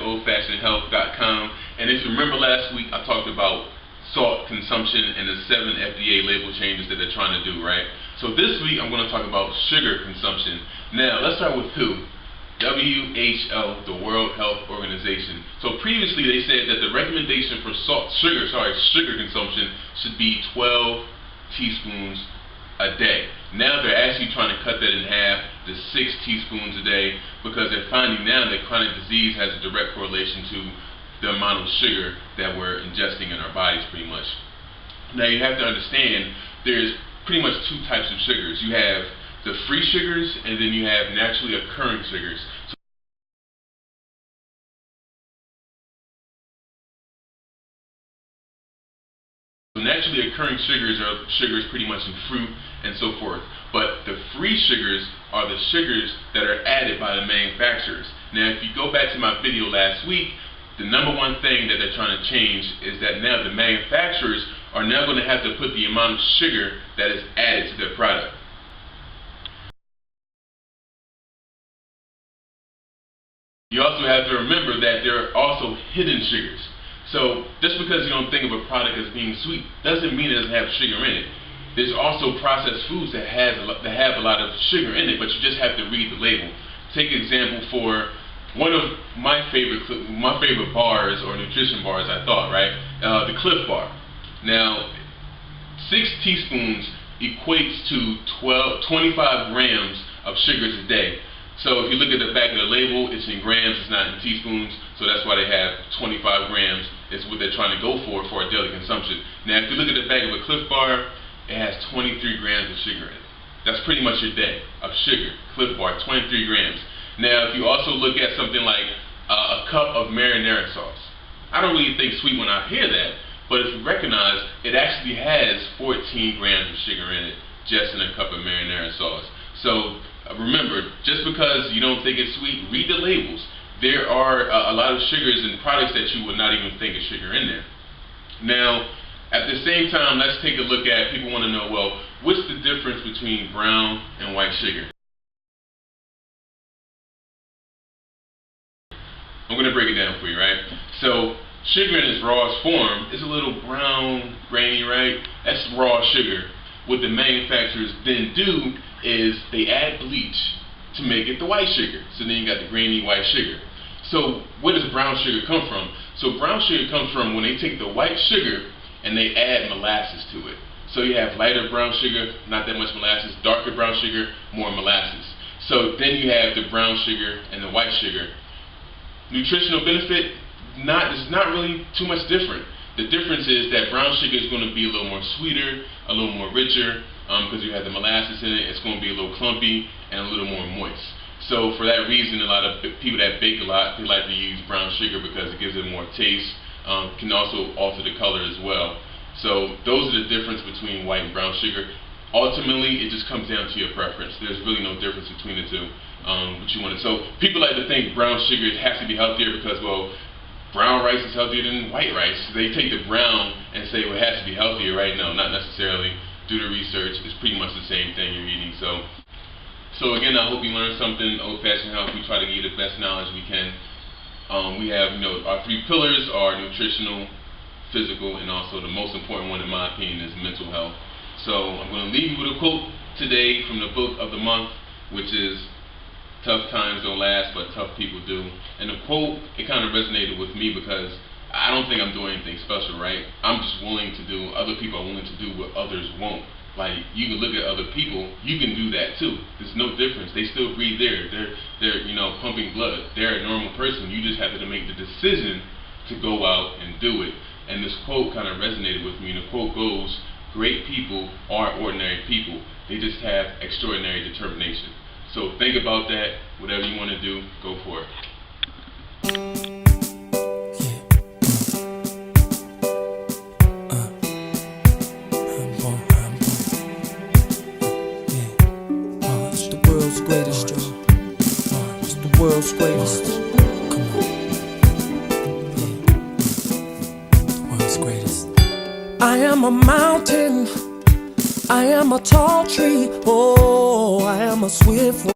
oldfashionedhealth.com. And if you remember last week, I talked about salt consumption and the 7 FDA label changes that they're trying to do, right? So this week, I'm going to talk about sugar consumption. Now, let's start with who? WHO, the World Health Organization. So previously, they said that the recommendation for sugar consumption should be 12 teaspoons a day. Now they're actually trying to cut that in half to 6 teaspoons a day, because they're finding now that chronic disease has a direct correlation to the amount of sugar that we're ingesting in our bodies, pretty much. Now you have to understand there's pretty much 2 types of sugars. You have the free sugars, and then you have naturally occurring sugars. So naturally occurring sugars are sugars pretty much in fruit and so forth. But the free sugars are the sugars that are added by the manufacturers. Now if you go back to my video last week, the number one thing that they're trying to change is that now the manufacturers are now going to have to put the amount of sugar that is added to their product. You also have to remember that there are also hidden sugars. So just because you don't think of a product as being sweet doesn't mean it doesn't have sugar in it. There's also processed foods that have a lot of sugar in it, but you just have to read the label. Take an example for one of my favorite bars, or nutrition bars, I thought, right? The Clif Bar. Now, 6 teaspoons equates to 25 grams of sugars a day. So if you look at the back of the label, it's in grams, it's not in teaspoons, so that's why they have 25 grams. It's what they're trying to go for our daily consumption. Now if you look at the back of a Clif Bar, it has 23 grams of sugar in it. That's pretty much your day of sugar. Clif Bar, 23 grams. Now if you also look at something like a cup of marinara sauce, I don't really think sweet when I hear that, but if you recognize, it actually has 14 grams of sugar in it just in a cup of marinara sauce. So remember, just because you don't think it's sweet, read the labels. There are a lot of sugars in products that you would not even think is sugar in there. Now, at the same time, let's take a look at, people want to know, well, what's the difference between brown and white sugar? I'm going to break it down for you, right? So, sugar in its rawest form is a little brown, grainy, right? That's raw sugar. What the manufacturers then do is they add bleach to make it the white sugar. So then you got the grainy white sugar. So where does brown sugar come from? So brown sugar comes from when they take the white sugar and they add molasses to it. So you have lighter brown sugar, not that much molasses, darker brown sugar, more molasses. So then you have the brown sugar and the white sugar. Nutritional benefit, it's not really too much different. The difference is that brown sugar is going to be a little more sweeter, a little more richer, because you have the molasses in it. It's going to be a little clumpy and a little more moist. So for that reason, a lot of people that bake a lot, they like to use brown sugar because it gives it more taste, can also alter the color as well. So those are the difference between white and brown sugar. Ultimately, it just comes down to your preference. There's really no difference between the two. So people like to think brown sugar has to be healthier because, well, brown rice is healthier than white rice. They take the brown and say, well, it has to be healthier, right? No, not necessarily. Do the research. It's pretty much the same thing you're eating. So again, I hope you learned something. Old Fashioned Health, we try to give you the best knowledge we can. We have, our 3 pillars are nutritional, physical, and also the most important one, in my opinion, is mental health. So I'm going to leave you with a quote today from the book of the month, which is "Tough times don't last, but tough people do." And the quote, it kind of resonated with me because I don't think I'm doing anything special, right? I'm just willing to do, other people are willing to do what others won't. Like, you can look at other people, you can do that too. There's no difference. They still breathe air. They're pumping blood. They're a normal person. You just have to make the decision to go out and do it. And this quote kind of resonated with me. And the quote goes, "Great people aren't ordinary people. They just have extraordinary determination." So think about that. Whatever you want to do, go for it. It's the world's greatest, Joe. It's the world's greatest. Come on. The world's greatest. I am a mountain. I am a tall tree, oh, I am a swift